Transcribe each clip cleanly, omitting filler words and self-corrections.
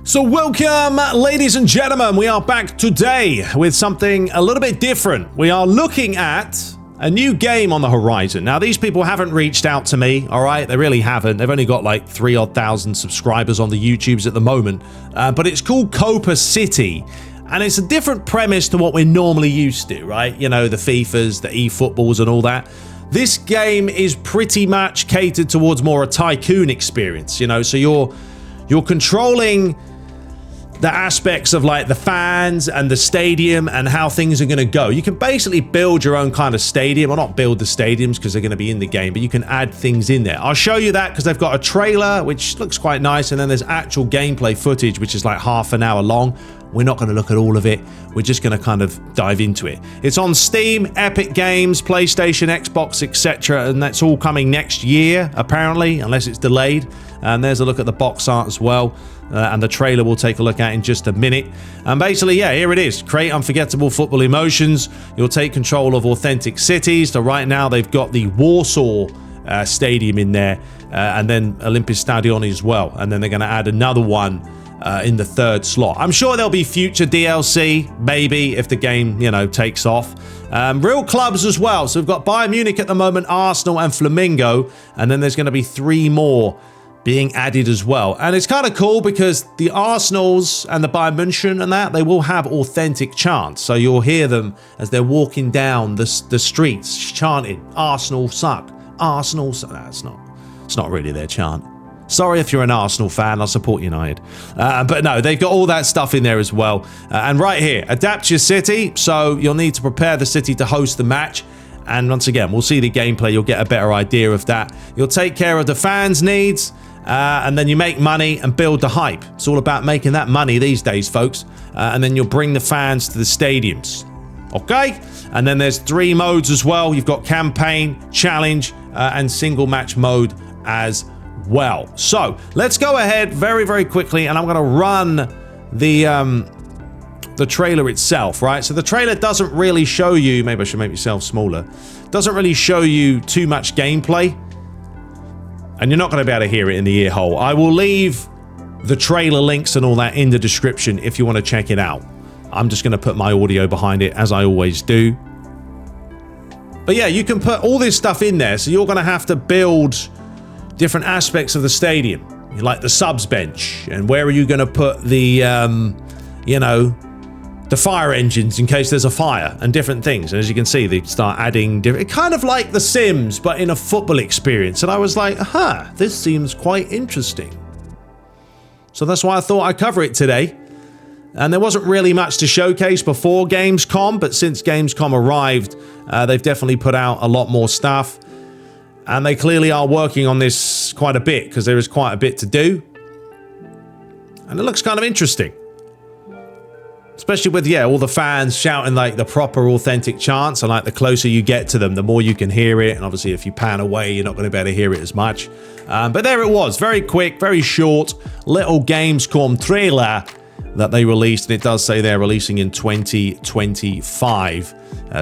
So welcome, ladies and gentlemen. We are back today with something a little bit different. We are looking at a new game on the horizon. Now, these people haven't reached out to me, all right? They really haven't. They've only got like 3,000 subscribers on the YouTubes at the moment. But it's called Copa City. And it's a different premise to what we're normally used to, right? You know, the FIFAs, the eFootballs and all that. This game is pretty much catered towards more a tycoon experience, you know? So you're controlling the aspects of like the fans and the stadium and how things are going to go. You can basically build your own kind of stadium, or not build the stadiums because they're going to be in the game, but you can add things in there. I'll show you that because they've got a trailer which looks quite nice, and then there's actual gameplay footage which is like half an hour long. We're not going to look at all of it. We're just going to kind of dive into it. It's on Steam, Epic Games, PlayStation, Xbox, etc. And that's all coming next year, apparently, unless it's delayed. And there's a look at the box art as well. And the trailer we'll take a look at in just a minute. And basically, yeah, here it is. Create unforgettable football emotions. You'll take control of authentic cities. So right now they've got the Warsaw Stadium in there. And then Olympia Stadion as well. And then they're going to add another one in the third slot. I'm sure there'll be future DLC, maybe, if the game, you know, takes off. Real clubs as well. So we've got Bayern Munich at the moment, Arsenal and Flamingo. And then there's going to be 3 more being added as well. And it's kind of cool because the Arsenals and the Bayern München and that, they will have authentic chants. So you'll hear them as they're walking down the streets chanting, Arsenal suck, Arsenal suck. No, it's not really their chant. Sorry if you're an Arsenal fan, I support United. But no, they've got all that stuff in there as well. And right here, adapt your city. So you'll need to prepare the city to host the match. And once again, we'll see the gameplay. You'll get a better idea of that. You'll take care of the fans' needs. And then you make money and build the hype. It's all about making that money these days, folks. And then you'll bring the fans to the stadiums. Okay? And then there's 3 modes as well. You've got campaign, challenge, and single match mode as well. So let's go ahead very, very quickly, and I'm going to run the trailer itself, right? So the trailer doesn't really show you, maybe I should make myself smaller, doesn't really show you too much gameplay, and you're not going to be able to hear it in the ear hole. I will leave the trailer links and all that in the description if you want to check it out. I'm just going to put my audio behind it, as I always do. But yeah, you can put all this stuff in there, so you're going to have to build different aspects of the stadium, like the subs bench, and where are you going to put the, you know, the fire engines in case there's a fire, and different things. And as you can see, they start adding different, kind of like The Sims, but in a football experience. And I was like, this seems quite interesting. So that's why I thought I'd cover it today. And there wasn't really much to showcase before Gamescom, but since Gamescom arrived, they've definitely put out a lot more stuff. And they clearly are working on this quite a bit, because there is quite a bit to do. And it looks kind of interesting. Especially with, yeah, all the fans shouting like the proper authentic chants. And like the closer you get to them, the more you can hear it. And obviously if you pan away, you're not going to be able to hear it as much. But there it was. Very quick, very short, little Gamescom trailer that they released. And it does say they're releasing in 2025.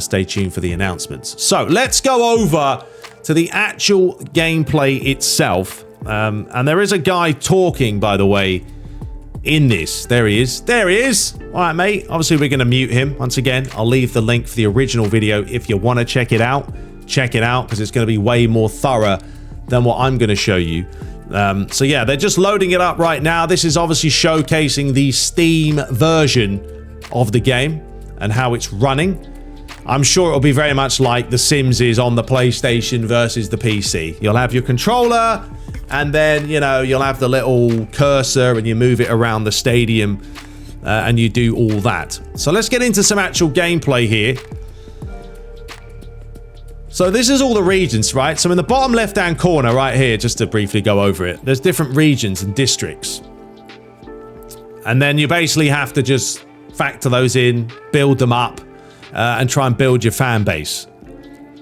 Stay tuned for the announcements. So let's go over to the actual gameplay itself. And there is a guy talking, by the way, in this. There he is. There he is. All right, mate. Obviously, we're going to mute him. Once again, I'll leave the link for the original video if you want to check it out. Check it out, because it's going to be way more thorough than what I'm going to show you. So yeah, they're just loading it up right now. This is obviously showcasing the Steam version of the game and how it's running. I'm sure it'll be very much like The Sims is on the PlayStation versus the PC. You'll have your controller, and then, you know, you'll have the little cursor and you move it around the stadium and you do all that. So let's get into some actual gameplay here. So this is all the regions, right? So in the bottom left-hand corner right here, just to briefly go over it, there's different regions and districts. And then you basically have to just factor those in, build them up, and try and build your fan base.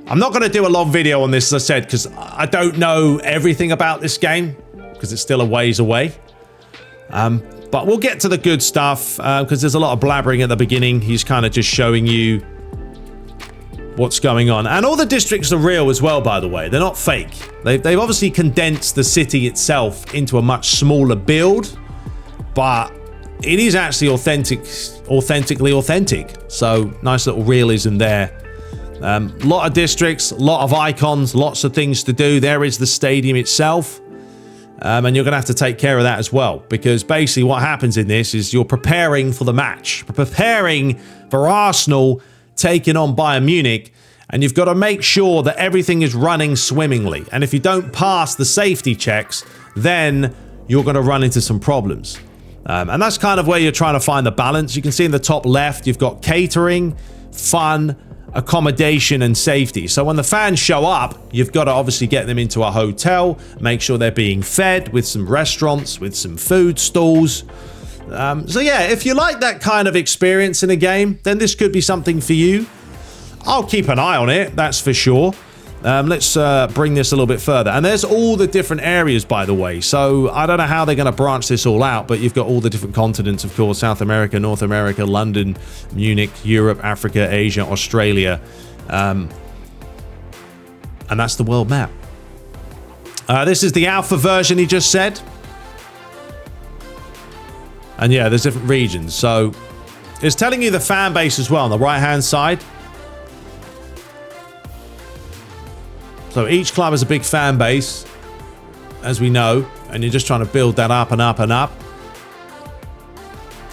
I'm not going to do a long video on this, as I said, because I don't know everything about this game, because it's still a ways away. But we'll get to the good stuff, because there's a lot of blabbering at the beginning. He's kind of just showing you what's going on. And all the districts are real as well, by the way. They're not fake. They've obviously condensed the city itself into a much smaller build, but it is actually authentically authentic. So nice little realism there. Lot of districts, lot of icons, lots of things to do. There is the stadium itself. And you're going to have to take care of that as well, because basically what happens in this is you're preparing for the match, preparing for Arsenal taking on Bayern Munich, and you've got to make sure that everything is running swimmingly. And if you don't pass the safety checks, then you're going to run into some problems. And that's kind of where you're trying to find the balance. You can see in the top left, you've got catering, fun, accommodation, and safety. So when the fans show up, you've got to obviously get them into a hotel, make sure they're being fed with some restaurants, with some food stalls. So yeah, if you like that kind of experience in a game, then this could be something for you. I'll keep an eye on it, that's for sure. Let's bring this a little bit further. And there's all the different areas, by the way. So I don't know how they're going to branch this all out, but you've got all the different continents, of course. South America, North America, London, Munich, Europe, Africa, Asia, Australia. And that's the world map. This is the alpha version, he just said. And yeah, there's different regions. So it's telling you the fan base as well on the right-hand side. So each club has a big fan base, as we know, and you're just trying to build that up and up and up.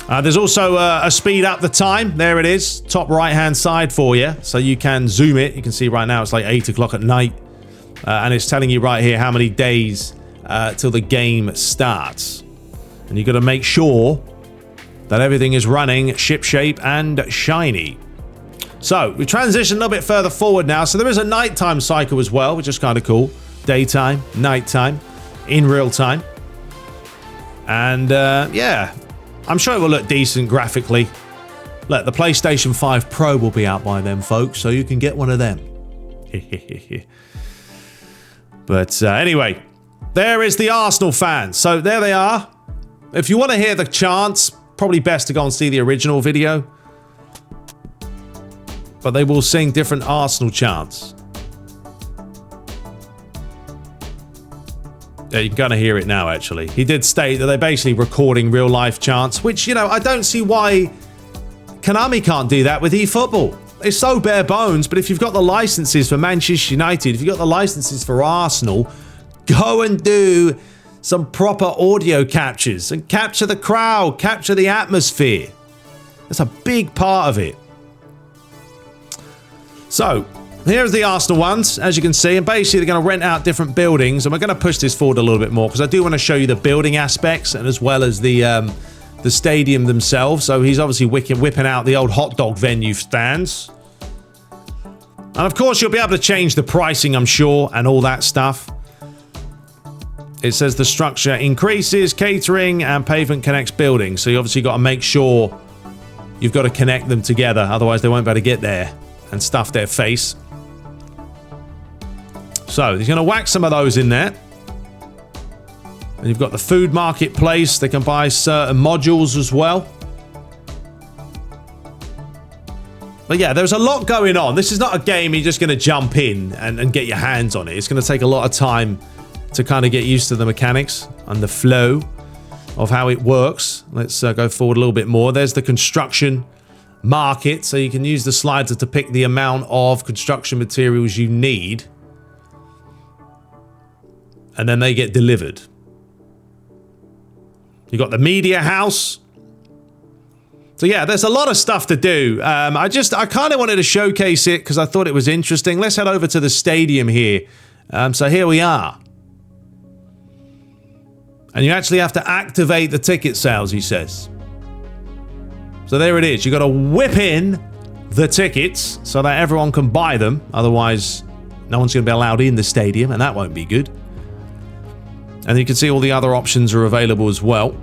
There's also a speed up the time. There it is, top right-hand side for you. So you can zoom it. You can see right now it's like 8 o'clock at night. And it's telling you right here how many days till the game starts. And you've got to make sure that everything is running shipshape and shiny. So we transition a little bit further forward now. So there is a nighttime cycle as well, which is kind of cool. Daytime, nighttime, in real time. And yeah, I'm sure it will look decent graphically. Look, the PlayStation 5 Pro will be out by then, folks, so you can get one of them. But anyway, there is the Arsenal fans. So there they are. If you want to hear the chants, probably best to go and see the original video. But they will sing different Arsenal chants. Yeah, you can kind of hear it now, actually. He did state that they're basically recording real-life chants, which, you know, I don't see why Konami can't do that with eFootball. It's so bare bones, but if you've got the licenses for Manchester United, if you've got the licenses for Arsenal, go and do some proper audio captures and capture the crowd, capture the atmosphere. That's a big part of it. So, here's the Arsenal ones, as you can see, and basically they're going to rent out different buildings, and we're going to push this forward a little bit more because I do want to show you the building aspects and as well as the stadium themselves. So he's obviously whipping out the old hot dog venue stands. And of course you'll be able to change the pricing, I'm sure, and all that stuff. It says the structure increases, catering, and pavement connects buildings. So you obviously got to make sure you've got to connect them together, otherwise they won't be able to get there and stuff their face. So he's going to whack some of those in there. And you've got the food marketplace. They can buy certain modules as well. But yeah, there's a lot going on. This is not a game you're just going to jump in and get your hands on it. It's going to take a lot of time to kind of get used to the mechanics and the flow of how it works. Let's go forward a little bit more. There's the construction market, so you can use the slider to pick the amount of construction materials you need, and then they get delivered. You got the media house. So yeah, there's a lot of stuff to do. I kind of wanted to showcase it because I thought it was interesting. Let's head over to the stadium here. So here we are. And you actually have to activate the ticket sales, he says. So there it is. You've got to whip in the tickets so that everyone can buy them. Otherwise, no one's going to be allowed in the stadium, and that won't be good. And you can see all the other options are available as well.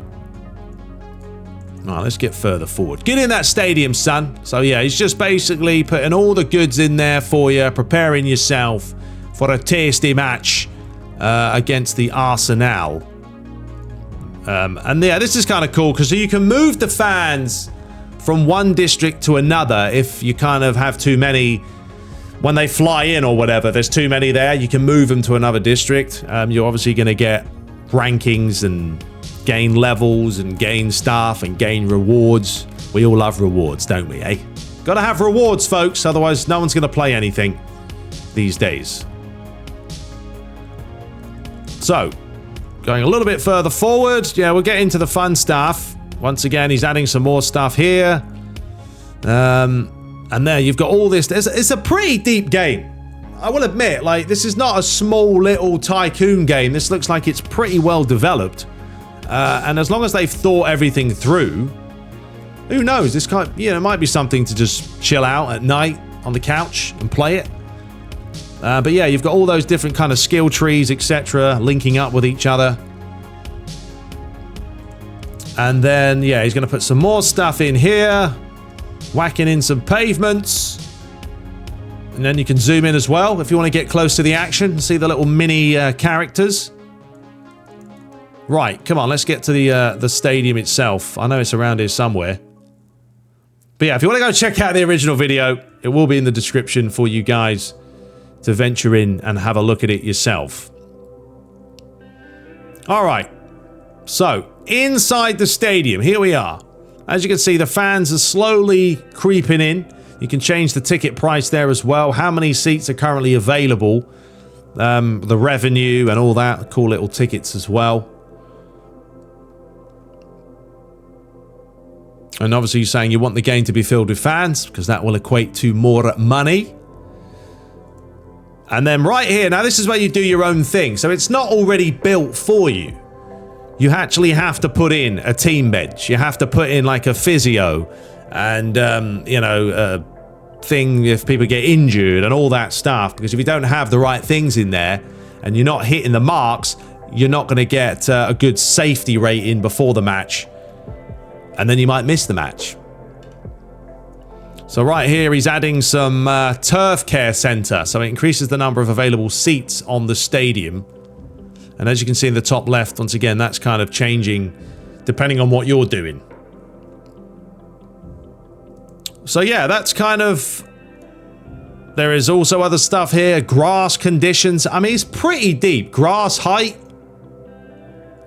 All right, let's get further forward. Get in that stadium, son. So yeah, he's just basically putting all the goods in there for you, preparing yourself for a tasty match against the Arsenal. And yeah, this is kind of cool because you can move the fans from one district to another if you kind of have too many. When they fly in or whatever, there's too many there, you can move them to another district. You're obviously going to get rankings and gain levels and gain stuff and gain rewards. We all love rewards, don't we, eh? Gotta have rewards, folks, otherwise no one's gonna play anything these days. So, going a little bit further forward, yeah, we'll get into the fun stuff. Once again, he's adding some more stuff here. And there you've got all this. It's a pretty deep game. I will admit, like, this is not a small little tycoon game. This looks like it's pretty well developed. And as long as they've thought everything through, who knows? This kind, you know, might be something to just chill out at night on the couch and play it. But yeah, you've got all those different kind of skill trees, etc., linking up with each other. And then, yeah, he's going to put some more stuff in here, whacking in some pavements. And then you can zoom in as well if you want to get close to the action and see the little mini characters. Right, come on, let's get to the stadium itself. I know it's around here somewhere. But yeah, if you want to go check out the original video, it will be in the description for you guys to venture in and have a look at it yourself. All right, so inside the stadium, here we are. As you can see, the fans are slowly creeping in. You can change the ticket price there as well. How many seats are currently available? The revenue and all that. Cool little tickets as well. And obviously you're saying you want the game to be filled with fans because that will equate to more money. And then right here, now this is where you do your own thing. So it's not already built for you. You actually have to put in a team bench. You have to put in like a physio and, you know, a thing if people get injured and all that stuff. Because if you don't have the right things in there and you're not hitting the marks, you're not going to get a good safety rating before the match. And then you might miss the match. So right here, he's adding some turf care center. So it increases the number of available seats on the stadium. And as you can see in the top left, once again, that's kind of changing depending on what you're doing. So yeah, that's kind of... There is also other stuff here. Grass conditions. I mean, it's pretty deep. Grass height.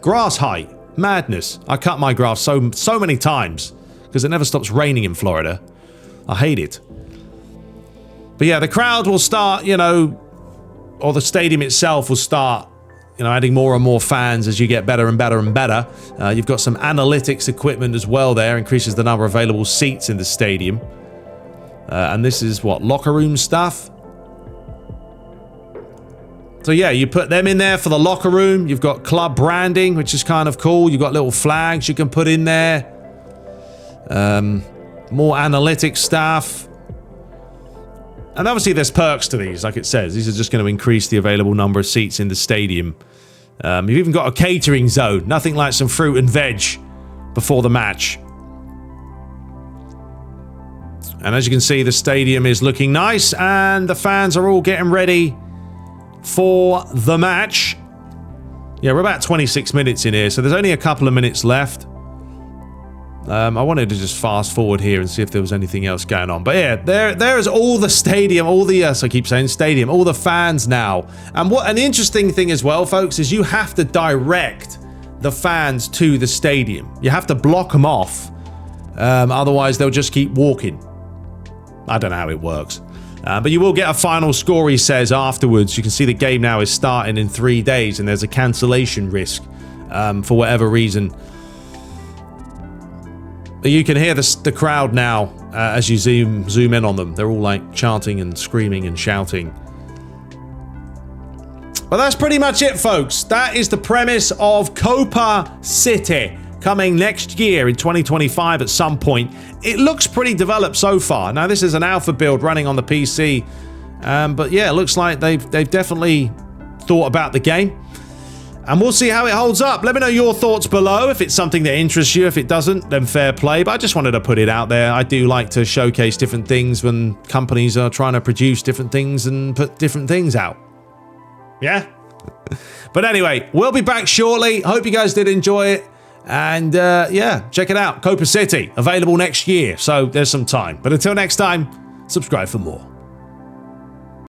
Grass height. Madness. I cut my grass so many times because it never stops raining in Florida. I hate it. But yeah, the crowd will start, you know, or the stadium itself will start, you know, adding more and more fans as you get better and better and better. You've got some analytics equipment as well there, increases the number of available seats in the stadium. And this is what, locker room stuff? So yeah, you put them in there for the locker room. You've got club branding, which is kind of cool. You've got little flags you can put in there. More analytics stuff. And obviously there's perks to these, like it says. These are just going to increase the available number of seats in the stadium. You've even got a catering zone. Nothing like some fruit and veg before the match. And as you can see, the stadium is looking nice. And the fans are all getting ready for the match. Yeah, we're about 26 minutes in here, so there's only a couple of minutes left. I wanted to just fast forward here and see if there was anything else going on. But yeah, there is all the stadium, all the, I keep saying stadium, all the fans now. And what an interesting thing as well, folks, is you have to direct the fans to the stadium. You have to block them off. Otherwise, they'll just keep walking. I don't know how it works. But you will get a final score, he says, afterwards. You can see the game now is starting in 3 days, and there's a cancellation risk for whatever reason. But you can hear the crowd now as you zoom in on them. They're all like chanting and screaming and shouting. But that's pretty much it, folks. That is the premise of Copa City, coming next year in 2025 at some point. It looks pretty developed so far. Now, this is an alpha build running on the PC. But yeah, it looks like they've definitely thought about the game. And we'll see how it holds up. Let me know your thoughts below. If it's something that interests you. If it doesn't, then fair play. But I just wanted to put it out there. I do like to showcase different things when companies are trying to produce different things and put different things out. Yeah? But anyway, we'll be back shortly. Hope you guys did enjoy it. And yeah, check it out. Copa City, available next year. So there's some time. But until next time, subscribe for more.